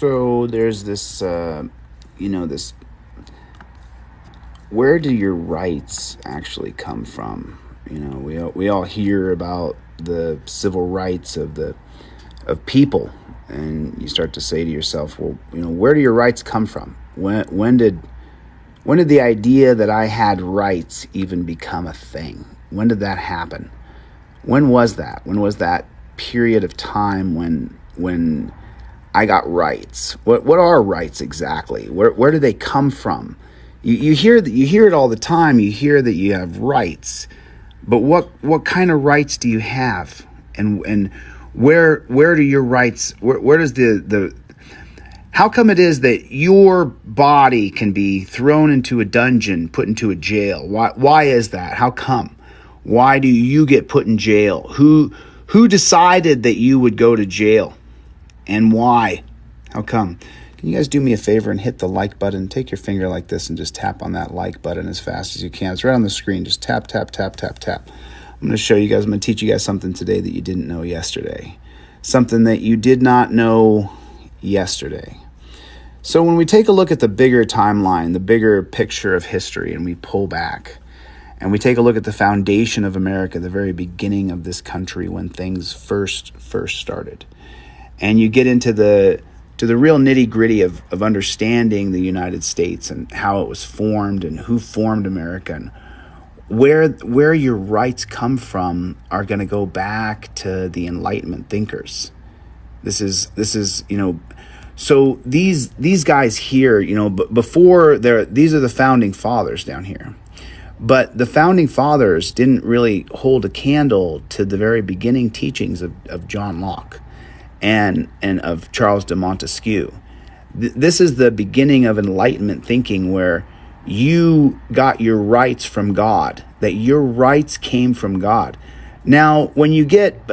So there's this, this, where do your rights actually come from? We all hear about the civil rights of people, and you start to say to yourself, well, where do your rights come from? When did the idea that I had rights even become a thing? When did that happen? When was that? When was that period of time when I got rights? What are rights exactly? Where do they come from? You hear it all the time. You hear that you have rights, but what kind of rights do you have? And where do your rights? Where does the how come it is that your body can be thrown into a dungeon, put into a jail? Why is that? How come? Why do you get put in jail? Who decided that you would go to jail? And why? How come? Can you guys do me a favor and hit the like button? Take your finger like this and just tap on that like button as fast as you can. It's right on the screen. Just tap, tap, tap, tap, tap. I'm going to teach you guys something today that you didn't know yesterday. Something that you did not know yesterday. So when we take a look at the bigger timeline, the bigger picture of history, and we pull back, and we take a look at the foundation of America, the very beginning of this country when things first started, and you get into the real nitty-gritty of understanding the United States and how it was formed and who formed America and where your rights come from, are going to go back to the Enlightenment thinkers. This is so these guys here, before these are the founding fathers down here. But the founding fathers didn't really hold a candle to the very beginning teachings of John Locke and of Charles de Montesquieu. This is the beginning of Enlightenment thinking, where you got your rights from God, that your rights came from God. Now, when you get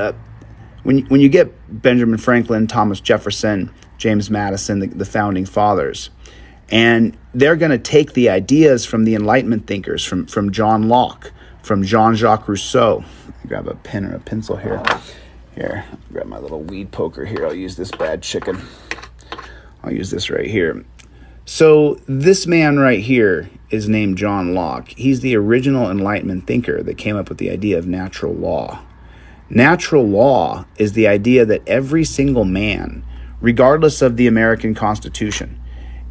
when you get Benjamin Franklin, Thomas Jefferson, James Madison, the founding fathers, and they're going to take the ideas from the Enlightenment thinkers, from John Locke, from Jean-Jacques Rousseau. Grab a pen or a pencil here. Here, grab my little weed poker here. I'll use this bad chicken. I'll use this right here. So this man right here is named John Locke. He's the original Enlightenment thinker that came up with the idea of natural law. Natural law is the idea that every single man, regardless of the American Constitution,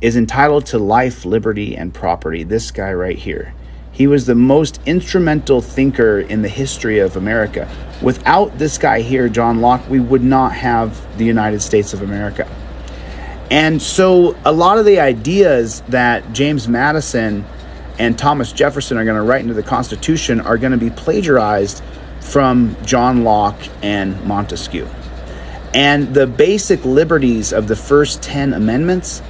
is entitled to life, liberty, and property. This guy right here. He was the most instrumental thinker in the history of America. Without this guy here, John Locke, we would not have the United States of America. And so a lot of the ideas that James Madison and Thomas Jefferson are going to write into the Constitution are going to be plagiarized from John Locke and Montesquieu. And the basic liberties of the first 10 amendments,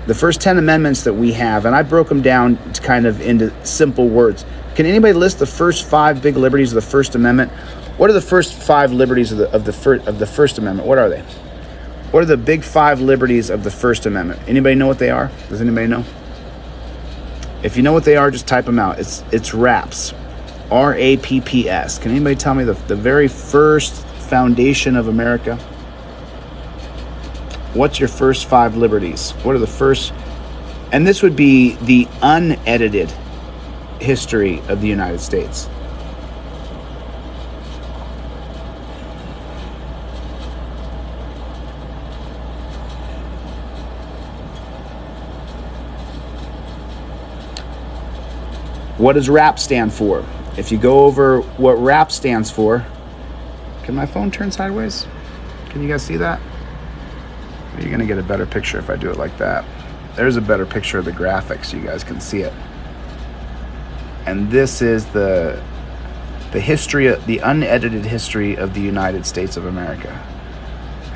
that we have, and I broke them down to kind of into simple words. Can anybody list the first 5 big liberties of the First Amendment? What are the first 5 liberties of the First Amendment? What are they? What are the big 5 liberties of the First Amendment? Anybody know what they are? Does anybody know? If you know what they are, just type them out. It's RAPS, RAPPS. Can anybody tell me the very first foundation of America? What's your first 5 liberties? What are the first? And this would be the unedited history of the United States. What does RAP stand for? If you go over what RAP stands for, can my phone turn sideways? Can you guys see that? You're going to get a better picture if I do it like that. There's a better picture of the graphics so you guys can see it. And this is the history, the unedited history of the United States of America.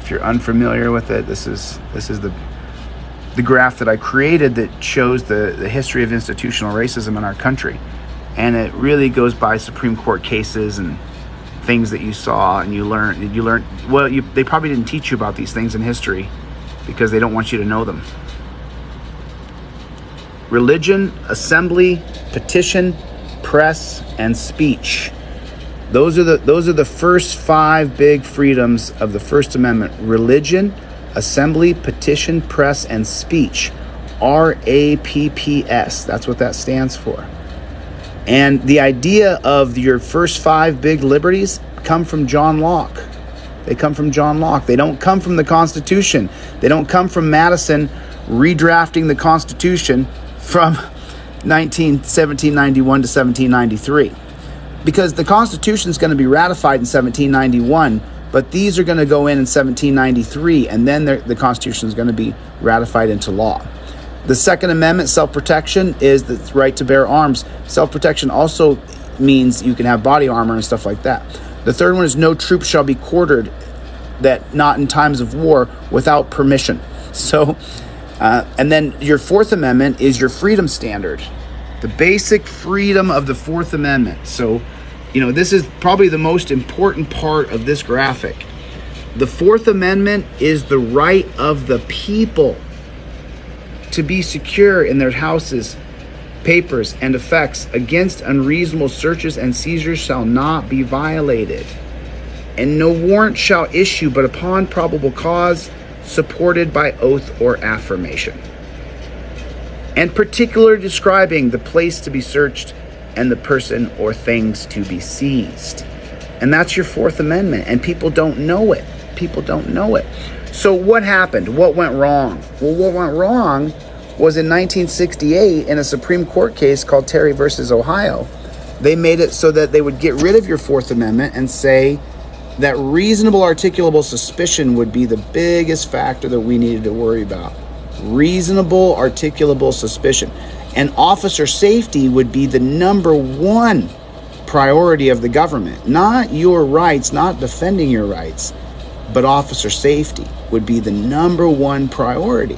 If you're unfamiliar with it, this is the graph that I created that shows the history of institutional racism in our country. And it really goes by Supreme Court cases and things that you saw and you learned. Well, they probably didn't teach you about these things in history because they don't want you to know them. Religion, assembly, petition, press, and speech. Those are the first 5 big freedoms of the First Amendment. Religion, Assembly, Petition, Press, and Speech. RAPPS. That's what that stands for. And the idea of your first 5 big liberties come from John Locke. They come from John Locke. They don't come from the Constitution. They don't come from Madison redrafting the Constitution from 1791 to 1793. Because the Constitution is going to be ratified in 1791, but these are going to go in 1793, and then the Constitution is going to be ratified into law. The Second Amendment, self-protection, is the right to bear arms. Self-protection also means you can have body armor and stuff like that. The third one is no troops shall be quartered, that not in times of war, without permission. So, and then your Fourth Amendment is your freedom standard, the basic freedom of the Fourth Amendment. So, this is probably the most important part of this graphic. The Fourth Amendment is the right of the people to be secure in their houses, papers, and effects against unreasonable searches and seizures shall not be violated. And no warrant shall issue but upon probable cause, supported by oath or affirmation. And particularly describing the place to be searched and the person or things to be seized. And that's your Fourth Amendment. And people don't know it. People don't know it. So what happened? What went wrong? Well, what went wrong was in 1968 in a Supreme Court case called Terry versus Ohio. They made it so that they would get rid of your Fourth Amendment and say that reasonable articulable suspicion would be the biggest factor that we needed to worry about. Reasonable articulable suspicion. And officer safety would be the number one priority of the government. Not your rights, not defending your rights, but officer safety would be the number one priority.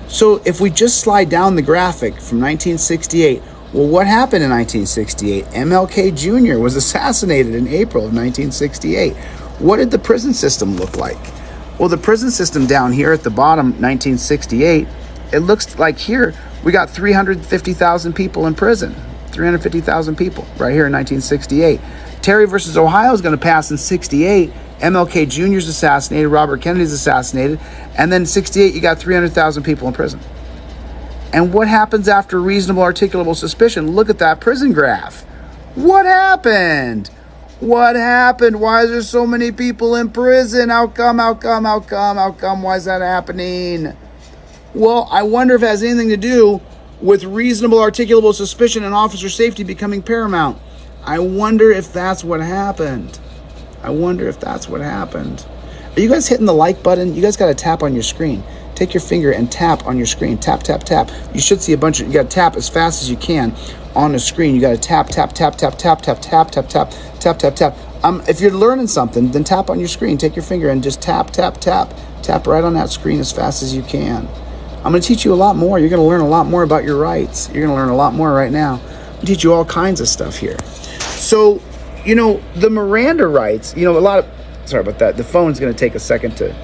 So if we just slide down the graphic from 1968, well, what happened in 1968? MLK Jr. was assassinated in April of 1968. What did the prison system look like? Well, the prison system down here at the bottom, 1968, it looks like here we got 350,000 people in prison. 350,000 people right here in 1968. Terry versus Ohio is going to pass in 68. MLK Jr. is assassinated, Robert Kennedy's assassinated, and then in 68 you got 300,000 people in prison. And what happens after reasonable articulable suspicion? Look at that prison graph. What happened? What happened? Why is there so many people in prison? How come? Why is that happening? Well, I wonder if it has anything to do with reasonable articulable suspicion and officer safety becoming paramount. I wonder if that's what happened. Are you guys hitting the like button? You guys got to tap on your screen. Take your finger and tap on your screen. Tap, tap, tap. You should see a bunch of, you got to tap as fast as you can on the screen. You got to tap, tap, tap, tap, tap, tap, tap, tap, tap, tap, tap, tap. If you're learning something, then tap on your screen. Take your finger and just tap, tap, tap. Tap right on that screen as fast as you can. I'm going to teach you a lot more. You're going to learn a lot more about your rights. You're going to learn a lot more right now. I'm going to teach you all kinds of stuff here. So, the Miranda rights, sorry about that. The phone's going to take a second to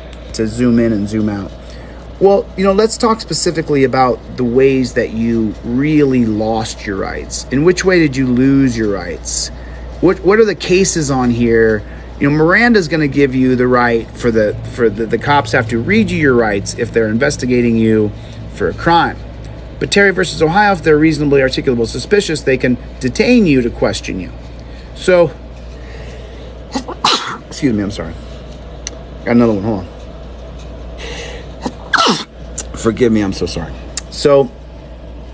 zoom in and zoom out. Well, let's talk specifically about the ways that you really lost your rights. In which way did you lose your rights? What are the cases on here? Miranda's going to give you the right for the cops have to read you your rights if they're investigating you for a crime. But Terry versus Ohio, if they're reasonably articulable suspicious, they can detain you to question you. So, excuse me, I'm sorry. Got another one, hold on. Forgive me, I'm so sorry. So,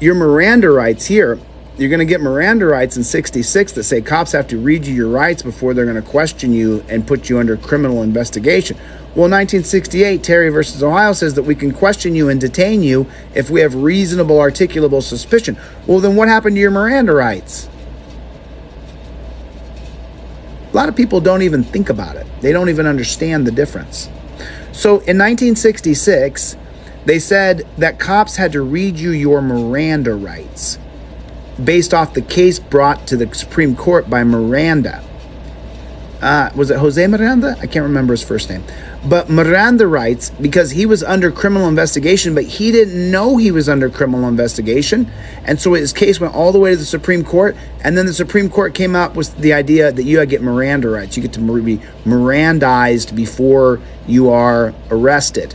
your Miranda rights here, you're going to get Miranda rights in 66 that say cops have to read you your rights before they're going to question you and put you under criminal investigation. Well, in 1968, Terry versus Ohio says that we can question you and detain you if we have reasonable articulable suspicion. Well, then what happened to your Miranda rights? A lot of people don't even think about it. They don't even understand the difference. So in 1966, they said that cops had to read you your Miranda rights based off the case brought to the Supreme Court by Miranda. Was it Jose Miranda? I can't remember his first name. But Miranda rights, because he was under criminal investigation, but he didn't know he was under criminal investigation. And so his case went all the way to the Supreme Court. And then the Supreme Court came up with the idea that you gotta get Miranda rights. You get to be Mirandized before you are arrested.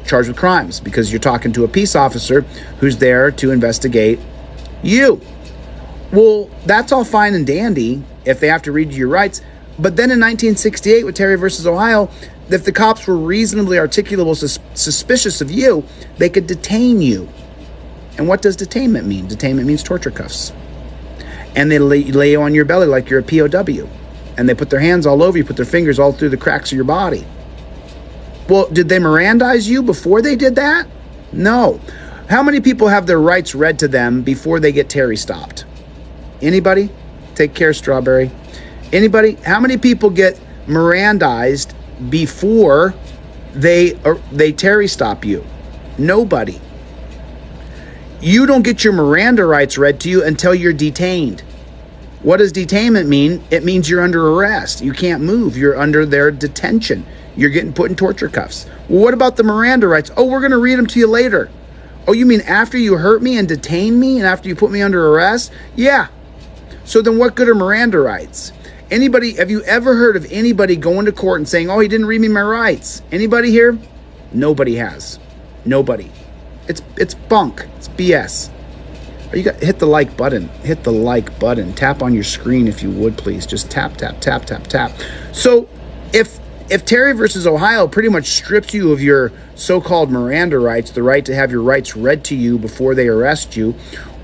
charged with crimes because you're talking to a peace officer who's there to investigate you. Well, that's all fine and dandy if they have to read you your rights. But then in 1968 with Terry versus Ohio, if the cops were reasonably articulable suspicious of you, they could detain you. And what does detainment mean? Detainment means torture cuffs. And they lay you on your belly like you're a POW. And they put their hands all over you, put their fingers all through the cracks of your body. Well, did they Mirandize you before they did that? No. How many people have their rights read to them before they get Terry stopped? Anybody? Take care, Strawberry. Anybody? How many people get Mirandized before they Terry stop you? Nobody. You don't get your Miranda rights read to you until you're detained. What does detainment mean? It means you're under arrest. You can't move. You're under their detention. You're getting put in torture cuffs. Well, what about the Miranda rights? Oh, we're going to read them to you later. Oh, you mean after you hurt me and detain me and after you put me under arrest? Yeah. So then what good are Miranda rights? Anybody, have you ever heard of anybody going to court and saying, oh, he didn't read me my rights? Anybody here? Nobody has. Nobody. It's bunk. It's BS. You got hit the like button. Hit the like button. Tap on your screen if you would, please. Just tap, tap, tap, tap, tap. So if Terry versus Ohio pretty much strips you of your so-called Miranda rights, the right to have your rights read to you before they arrest you,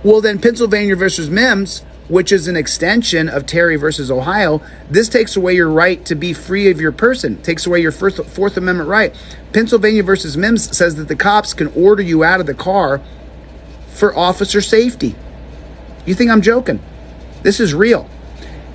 well then Pennsylvania versus Mims, which is an extension of Terry versus Ohio, this takes away your right to be free of your person, takes away your Fourth Amendment right. Pennsylvania versus Mims says that the cops can order you out of the car for officer safety. You think I'm joking? This is real.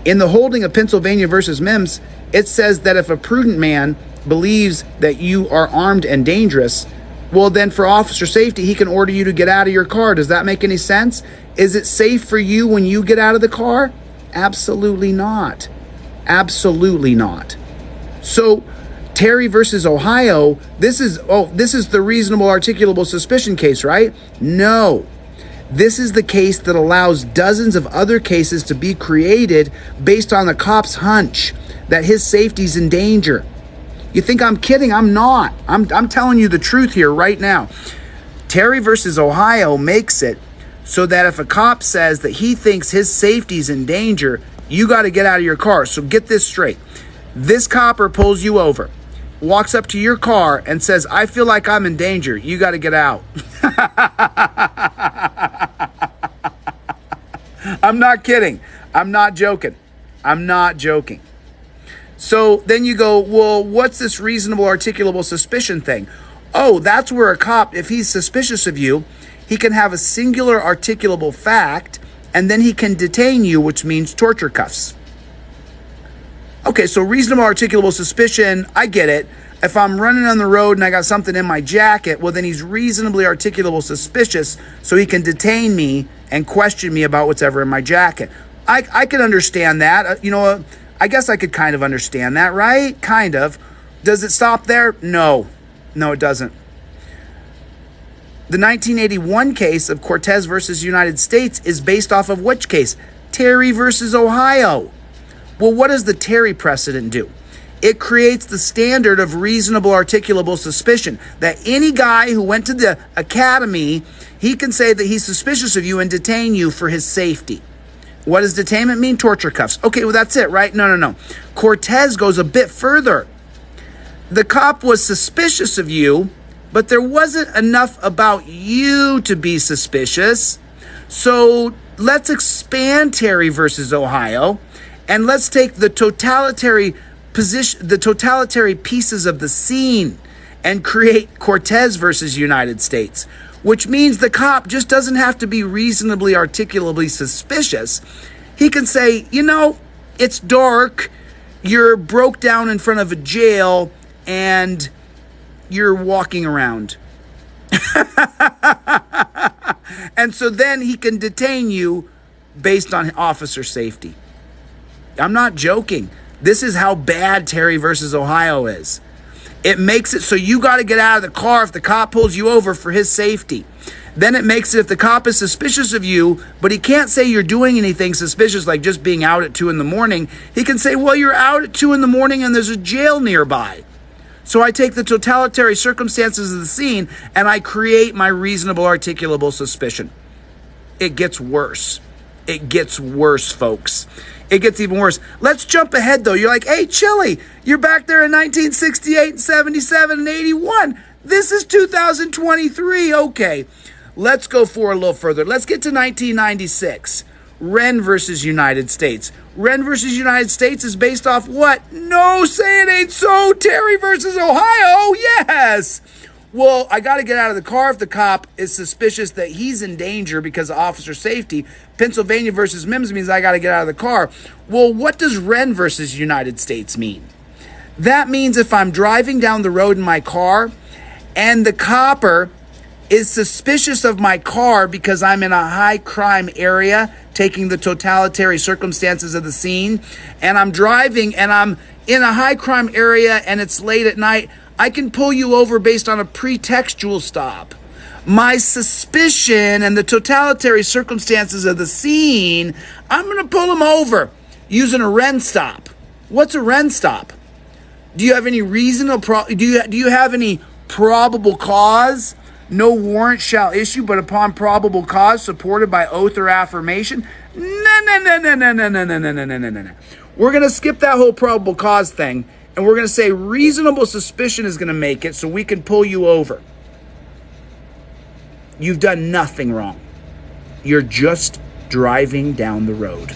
In the holding of Pennsylvania versus Mims, it says that if a prudent man believes that you are armed and dangerous, well then for officer safety, he can order you to get out of your car. Does that make any sense? Is it safe for you when you get out of the car? Absolutely not. Absolutely not. So Terry versus Ohio, this is the reasonable articulable suspicion case, right? No. This is the case that allows dozens of other cases to be created based on the cop's hunch that his safety's in danger. You think I'm kidding? I'm not. I'm telling you the truth here right now. Terry versus Ohio makes it so that if a cop says that he thinks his safety's in danger, you got to get out of your car. So get this straight. This copper pulls you over, walks up to your car and says, I feel like I'm in danger. You got to get out. I'm not kidding. I'm not joking. I'm not joking. So then you go, well, what's this reasonable articulable suspicion thing? Oh, that's where a cop, if he's suspicious of you, he can have a singular articulable fact, and then he can detain you, which means torture cuffs. Okay, so reasonable articulable suspicion, I get it. If I'm running on the road and I got something in my jacket, well, then he's reasonably articulable suspicious, so he can detain me and question me about what's ever in my jacket. I can understand that. I guess I could kind of understand that, right? Kind of. Does it stop there? No. No, it doesn't. The 1981 case of Cortez versus United States is based off of which case? Terry versus Ohio. Well, what does the Terry precedent do? It creates the standard of reasonable articulable suspicion that any guy who went to the academy, he can say that he's suspicious of you and detain you for his safety. What does detainment mean? Torture cuffs. Okay, well, that's it, right? No. Cortez goes a bit further. The cop was suspicious of you, but there wasn't enough about you to be suspicious. So let's expand Terry versus Ohio, and let's take the totalitarian pieces of the scene and create Cortez versus United States, which means the cop just doesn't have to be reasonably articulably suspicious. He can say, it's dark, you're broke down in front of a jail, and you're walking around. And so then he can detain you based on officer safety. I'm not joking. This is how bad Terry versus Ohio is. It makes it so you got to get out of the car if the cop pulls you over for his safety. Then it makes it if the cop is suspicious of you, but he can't say you're doing anything suspicious like just being out at 2 a.m. He can say, well, you're out at 2 a.m. and there's a jail nearby. So I take the totality circumstances of the scene and I create my reasonable articulable suspicion. It gets worse. It gets worse, folks. It gets even worse. Let's jump ahead, though. You're like, hey, Chille, you're back there in 1968 and 77 and 81. This is 2023. Okay, let's go forward a little further. Let's get to 1996. Wren versus United States. Wren versus United States is based off what? No, say it ain't so. Terry versus Ohio. Yes. Well, I got to get out of the car if the cop is suspicious that he's in danger because of officer safety. Pennsylvania versus Mims means I got to get out of the car. Well, what does Wren versus United States mean? That means if I'm driving down the road in my car and the copper is suspicious of my car because I'm in a high crime area, taking the totality circumstances of the scene, and I'm driving and I'm in a high crime area and it's late at night, I can pull you over based on a pretextual stop. My suspicion and the totality circumstances of the scene, I'm going to pull them over using a Wren stop. What's a Wren stop? Do you have any do you have any probable cause? No warrant shall issue, but upon probable cause supported by oath or affirmation. No. We're going to skip that whole probable cause thing, and we're going to say reasonable suspicion is going to make it so we can pull you over. You've done nothing wrong. You're just driving down the road.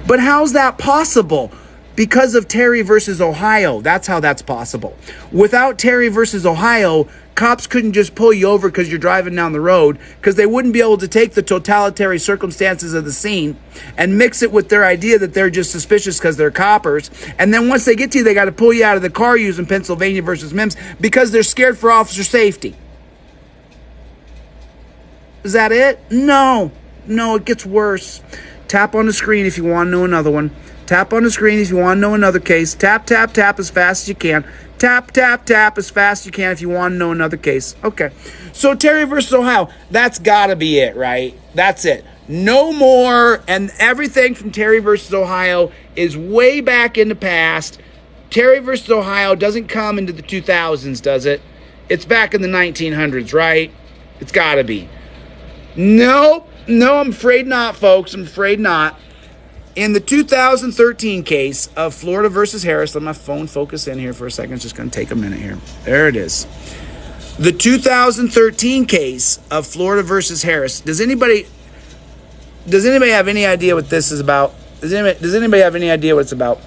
But how's that possible? Because of Terry versus Ohio. That's how that's possible. Without Terry versus Ohio, cops couldn't just pull you over because you're driving down the road, because they wouldn't be able to take the totality circumstances of the scene and mix it with their idea that they're just suspicious because they're coppers. And then once they get to you, they got to pull you out of the car using Pennsylvania versus Mims because they're scared for officer safety. Is that it? No, it gets worse. Tap on the screen if you want to know another one. Tap on the screen if you want to know another case. Tap, tap, tap as fast as you can. Tap, tap, tap as fast as you can if you want to know another case. Okay. So Terry versus Ohio, that's got to be it, right? That's it. No more. And everything from Terry versus Ohio is way back in the past. Terry versus Ohio doesn't come into the 2000s, does it? It's back in the 1900s, right? It's got to be. No, I'm afraid not, folks. I'm afraid not. In the 2013 case of Florida versus Harris, let my phone focus in here for a second. It's just going to take a minute here. There it is. The 2013 case of Florida versus Harris. Does anybody have any idea what this is about? Does anybody have any idea what it's about?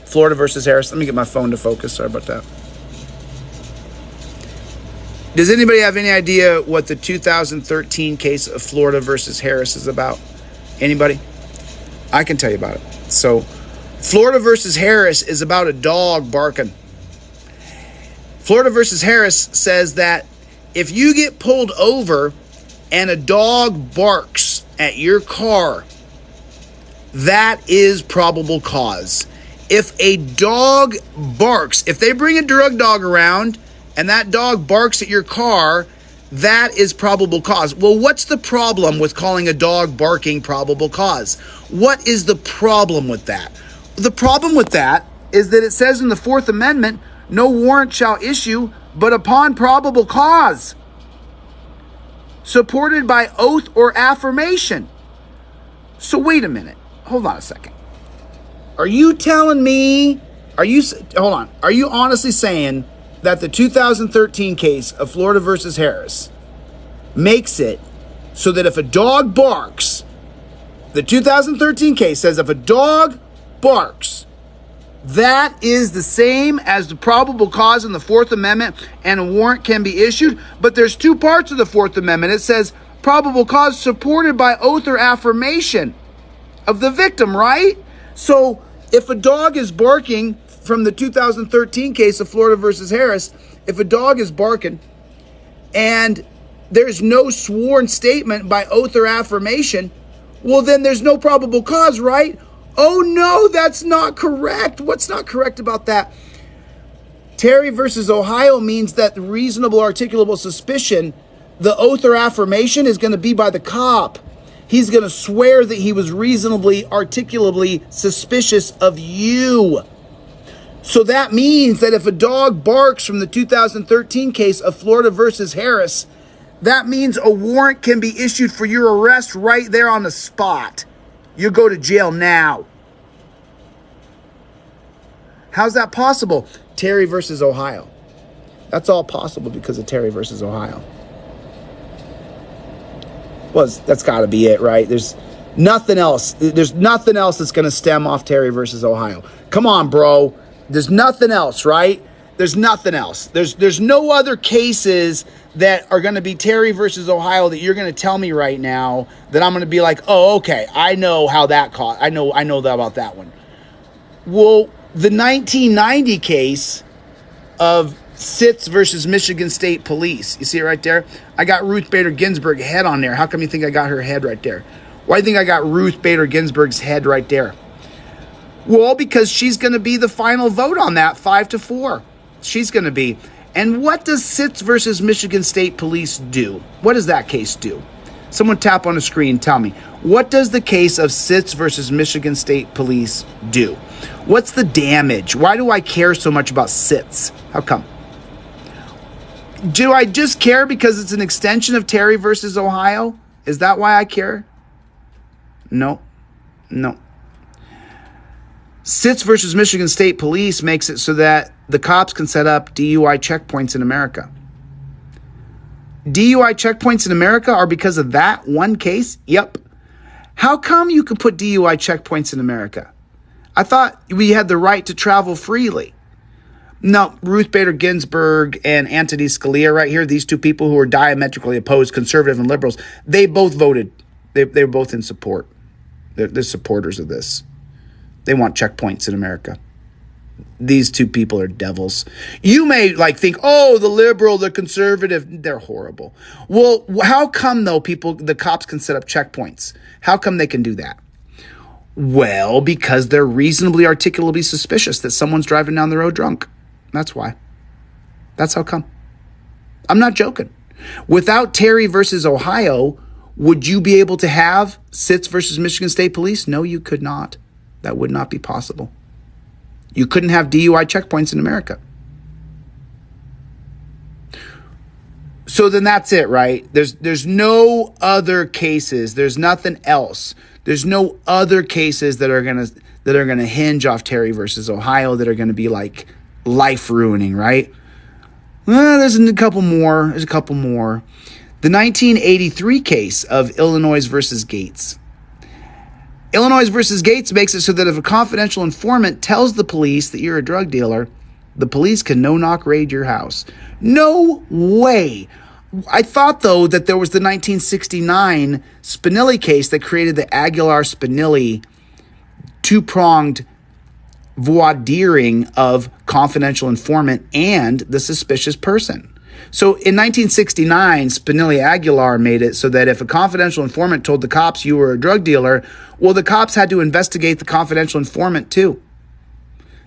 Florida versus Harris. Let me get my phone to focus. Sorry about that. Does anybody have any idea what the 2013 case of Florida versus Harris is about? Anybody? I can tell you about it. So, Florida versus Harris is about a dog barking. Florida versus Harris says that if you get pulled over and a dog barks at your car, that is probable cause. If a dog barks, if they bring a drug dog around and that dog barks at your car, that is probable cause. Well, what's the problem with calling a dog barking probable cause? What is the problem with that? The problem with that is that it says in the Fourth Amendment, no warrant shall issue but upon probable cause, supported by oath or affirmation. So wait a minute. Hold on a second. Are you telling me, are you honestly saying that the 2013 case of Florida versus Harris makes it so that if a dog barks, the 2013 case says if a dog barks, that is the same as the probable cause in the Fourth Amendment and a warrant can be issued? But there's two parts of the Fourth Amendment. It says probable cause supported by oath or affirmation of the victim, right? So if a dog is barking, from the 2013 case of Florida versus Harris, if a dog is barking and there's no sworn statement by oath or affirmation, well, then there's no probable cause, right? Oh, no, that's not correct. What's not correct about that? Terry versus Ohio means that the reasonable articulable suspicion, the oath or affirmation is going to be by the cop. He's going to swear that he was reasonably articulably suspicious of you. So that means that if a dog barks from the 2013 case of Florida versus Harris, that means a warrant can be issued for your arrest right there on the spot. You go to jail now. How's that possible? Terry versus Ohio. That's all possible because of Terry versus Ohio. Well, that's got to be it, right? There's nothing else. There's nothing else that's going to stem off Terry versus Ohio. Come on, bro. There's nothing else, right? There's nothing else. There's no other cases that are going to be Terry versus Ohio that you're going to tell me right now that I'm going to be like, oh, okay, I know how that caught. I know that about that one. Well, the 1990 case of Sitz versus Michigan State Police. You see it right there? I got Ruth Bader Ginsburg's head on there. How come you think I got her head right there? Why do you think I got Ruth Bader Ginsburg's head right there? Well, because she's going to be the final vote on that, 5-4. She's going to be. And what does Sitz versus Michigan State Police do? What does that case do? Someone tap on the screen, tell me. What does the case of Sitz versus Michigan State Police do? What's the damage? Why do I care so much about Sitz? How come? Do I just care because it's an extension of Terry versus Ohio? Is that why I care? No. Sitz versus Michigan State Police makes it so that the cops can set up DUI checkpoints in America. DUI checkpoints in America are because of that one case? Yep. How come you can put DUI checkpoints in America? I thought we had the right to travel freely. No, Ruth Bader Ginsburg and Anthony Scalia right here, these two people who are diametrically opposed, conservative and liberals, they both voted. They were both in support. They're supporters of this. They want checkpoints in America. These two people are devils. You may think, oh, the liberal, the conservative, they're horrible. Well, how come though the cops can set up checkpoints? How come they can do that? Well, because they're reasonably articulately suspicious that someone's driving down the road drunk. That's why. That's how come. I'm not joking. Without Terry versus Ohio, would you be able to have Sitz versus Michigan State Police? No, you could not. That would not be possible. You couldn't have DUI checkpoints in America. So then that's it, right? There's no other cases. There's nothing else. There's no other cases that are gonna hinge off Terry versus Ohio that are gonna be like life ruining, right? Well, there's a couple more. The 1983 case of Illinois versus Gates. Illinois versus Gates makes it so that if a confidential informant tells the police that you're a drug dealer, the police can no-knock raid your house. No way. I thought, though, that there was the 1969 Spinelli case that created the Aguilar-Spinelli two-pronged voir dire of confidential informant and the suspicious person. So in 1969, Spinelli Aguilar made it so that if a confidential informant told the cops you were a drug dealer, well, the cops had to investigate the confidential informant too.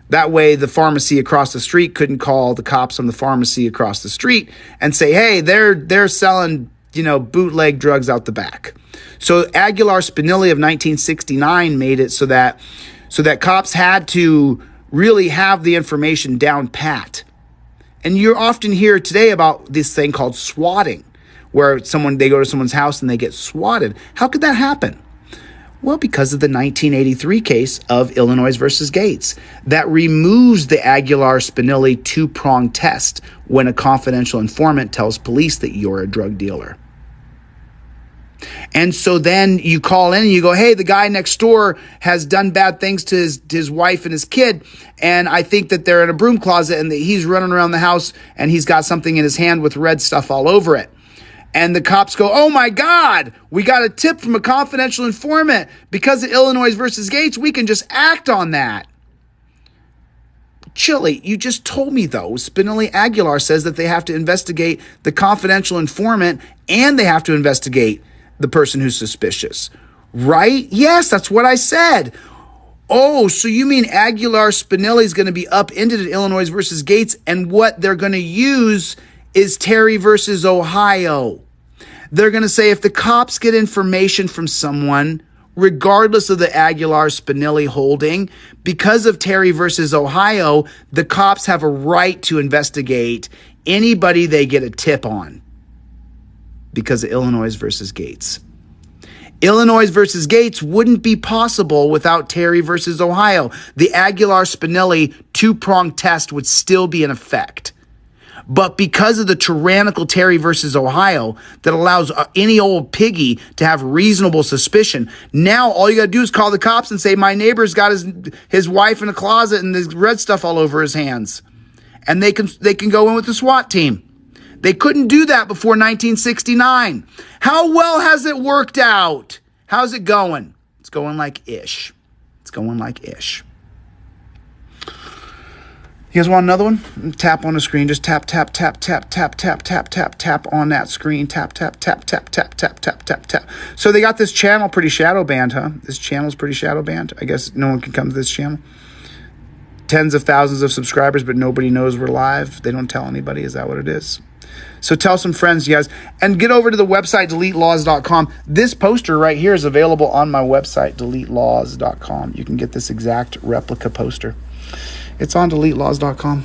That way, the pharmacy across the street couldn't call the cops from the pharmacy across the street and say, hey, they're selling, bootleg drugs out the back. So Aguilar-Spinelli of 1969 made it so that cops had to really have the information down pat. And you often hear today about this thing called swatting, where they go to someone's house and they get swatted. How could that happen? Well, because of the 1983 case of Illinois versus Gates that removes the Aguilar-Spinelli two-pronged test when a confidential informant tells police that you're a drug dealer. And so then you call in and you go, hey, the guy next door has done bad things to his wife and his kid, and I think that they're in a broom closet and that he's running around the house and he's got something in his hand with red stuff all over it. And the cops go, oh my God, we got a tip from a confidential informant. Because of Illinois versus Gates, we can just act on that. Chille, you just told me, though, Spinelli Aguilar says that they have to investigate the confidential informant and they have to investigate the person who's suspicious, right? Yes, that's what I said. Oh, so you mean Aguilar-Spinelli is going to be up into the Illinois versus Gates, and what they're going to use is Terry versus Ohio. They're going to say if the cops get information from someone, regardless of the Aguilar-Spinelli holding, because of Terry versus Ohio, the cops have a right to investigate anybody they get a tip on because of Illinois versus Gates. Illinois versus Gates wouldn't be possible without Terry versus Ohio. The Aguilar-Spinelli two-pronged test would still be in effect. But because of the tyrannical Terry versus Ohio that allows any old piggy to have reasonable suspicion, now all you got to do is call the cops and say, my neighbor's got his wife in a closet and there's red stuff all over his hands. And they can go in with the SWAT team. They couldn't do that before 1969. How well has it worked out? How's it going? It's going like ish. It's going like ish. You guys want another one? Tap on the screen. Just tap, tap, tap, tap, tap, tap, tap, tap, tap on that screen. Tap, tap, tap, tap, tap, tap, tap, tap, tap. So they got this channel pretty shadow banned, huh? This channel's pretty shadow banned. I guess no one can come to this channel. Tens of thousands of subscribers, but nobody knows we're live. They don't tell anybody. Is that what it is? So tell some friends, you guys. And get over to the website, DeleteLawz.com. This poster right here is available on my website, DeleteLawz.com. You can get this exact replica poster. It's on DeleteLawz.com.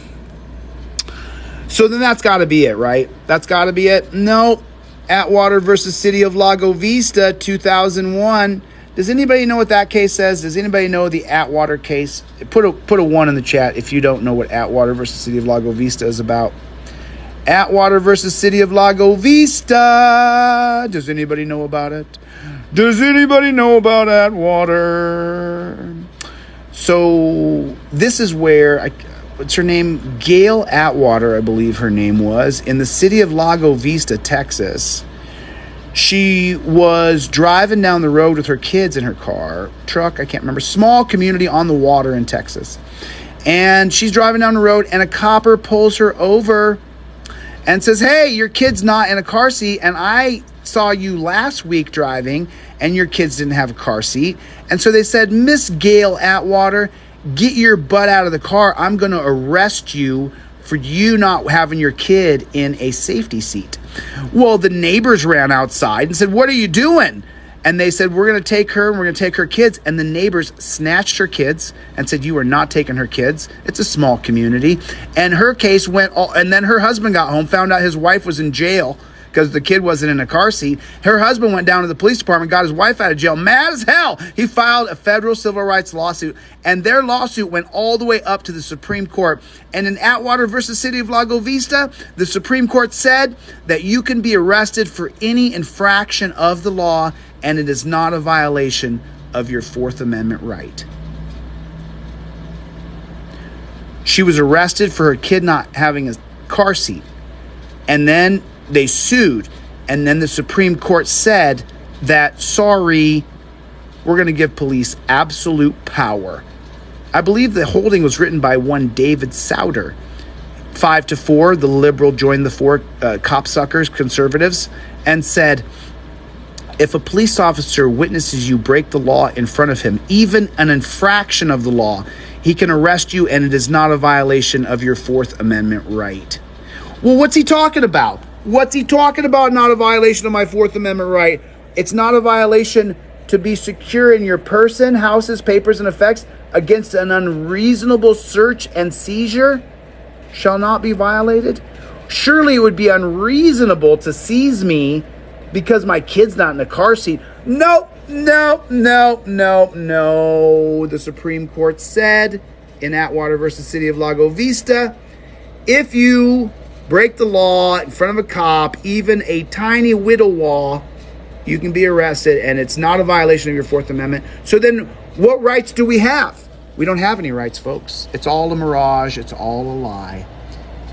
So then that's got to be it, right? That's got to be it. No. Atwater versus City of Lago Vista, 2001. Does anybody know what that case says? Does anybody know the Atwater case? Put a 1 in the chat if you don't know what Atwater versus City of Lago Vista is about. Atwater versus City of Lago Vista. Does anybody know about it? Does anybody know about Atwater? So this is where, what's her name? Gail Atwater, I believe her name was, in the city of Lago Vista, Texas. She was driving down the road with her kids in her truck, I can't remember, small community on the water in Texas. And she's driving down the road and a copper pulls her over and says, hey, your kid's not in a car seat, and I saw you last week driving and your kids didn't have a car seat. And so they said, Miss Gail Atwater, get your butt out of the car. I'm going to arrest you for you not having your kid in a safety seat. Well, the neighbors ran outside and said, what are you doing? And they said, we're going to take her and we're going to take her kids. And the neighbors snatched her kids and said, you are not taking her kids. It's a small community. And her case went, and then her husband got home, found out his wife was in jail because the kid wasn't in a car seat. Her husband went down to the police department, got his wife out of jail, mad as hell. He filed a federal civil rights lawsuit, and their lawsuit went all the way up to the Supreme Court. And in Atwater versus City of Lago Vista, the Supreme Court said that you can be arrested for any infraction of the law, and it is not a violation of your Fourth Amendment right. She was arrested for her kid not having a car seat, and then they sued, and then the Supreme Court said that, sorry, we're going to give police absolute power. I believe the holding was written by one David Souter. 5-4, the liberal joined the four copsuckers, conservatives, and said, if a police officer witnesses you break the law in front of him, even an infraction of the law, he can arrest you, and it is not a violation of your Fourth Amendment right. Well, what's he talking about? What's he talking about? Not a violation of my Fourth Amendment right. It's not a violation to be secure in your person, houses, papers, and effects against an unreasonable search and seizure shall not be violated. Surely it would be unreasonable to seize me because my kid's not in a car seat. No. The Supreme Court said in Atwater versus City of Lago Vista, if you break the law in front of a cop, even a tiny whittle law, you can be arrested, and it's not a violation of your Fourth Amendment. So then what rights do we have? We don't have any rights, folks. It's all a mirage. It's all a lie.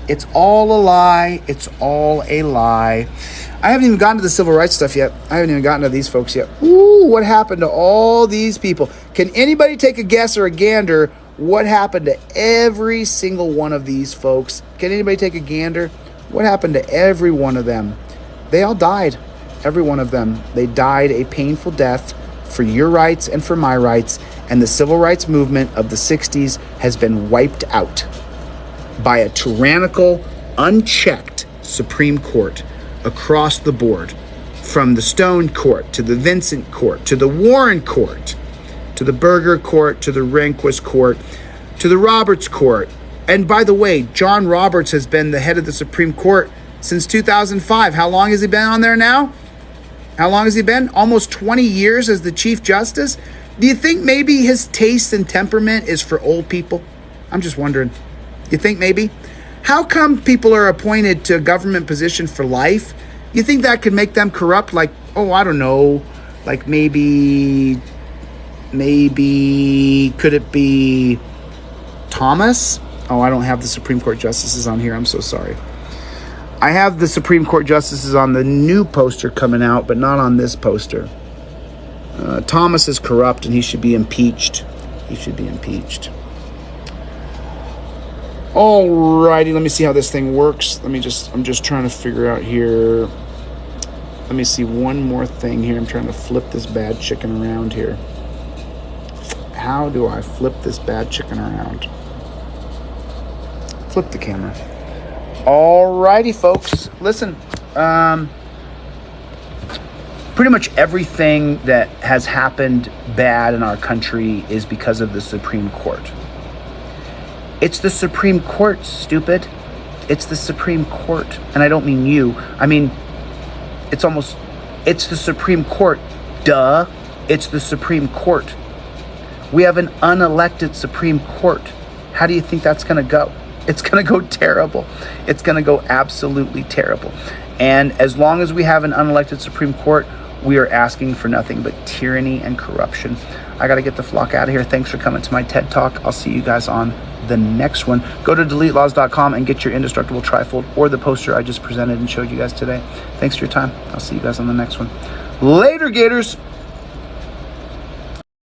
It's all a lie. It's all a lie. I haven't even gotten to the civil rights stuff yet. I haven't even gotten to these folks yet. Ooh, what happened to all these people? Can anybody take a guess or a gander what happened to every single one of these folks? Can anybody take a gander? What happened to every one of them? They all died. Every one of them. They died a painful death for your rights and for my rights. And the civil rights movement of the 60s has been wiped out by a tyrannical, unchecked Supreme Court across the board from the Stone Court to the Vincent Court to the Warren Court to the Berger Court to the Rehnquist Court to the Roberts Court. And by the way, John Roberts has been the head of the Supreme Court since 2005. How long has he been on there now? How long has he been? Almost 20 years as the Chief Justice? Do you think maybe his taste and temperament is for old people? I'm just wondering. You think maybe? How come people are appointed to a government position for life? You think that could make them corrupt? Like, oh, I don't know. Like maybe could it be Thomas? Oh, I don't have the Supreme Court justices on here. I'm so sorry. I have the Supreme Court justices on the new poster coming out, but not on this poster. Thomas is corrupt and he should be impeached. He should be impeached. Alrighty, let me see how this thing works. I'm just trying to figure out here. Let me see one more thing here. I'm trying to flip this bad chicken around here. How do I flip this bad chicken around? Flip the camera. Alrighty, folks. Listen, pretty much everything that has happened bad in our country is because of the Supreme Court. It's the Supreme Court, stupid. It's the Supreme Court. And I don't mean you. I mean, it's the Supreme Court. Duh. It's the Supreme Court. We have an unelected Supreme Court. How do you think that's going to go? It's going to go terrible. It's going to go absolutely terrible. And as long as we have an unelected Supreme Court, we are asking for nothing but tyranny and corruption. I got to get the flock out of here. Thanks for coming to my TED Talk. I'll see you guys on the next one. Go to DeleteLawz.com and get your indestructible trifold or the poster I just presented and showed you guys today. Thanks for your time. I'll see you guys on the next one. Later, Gators.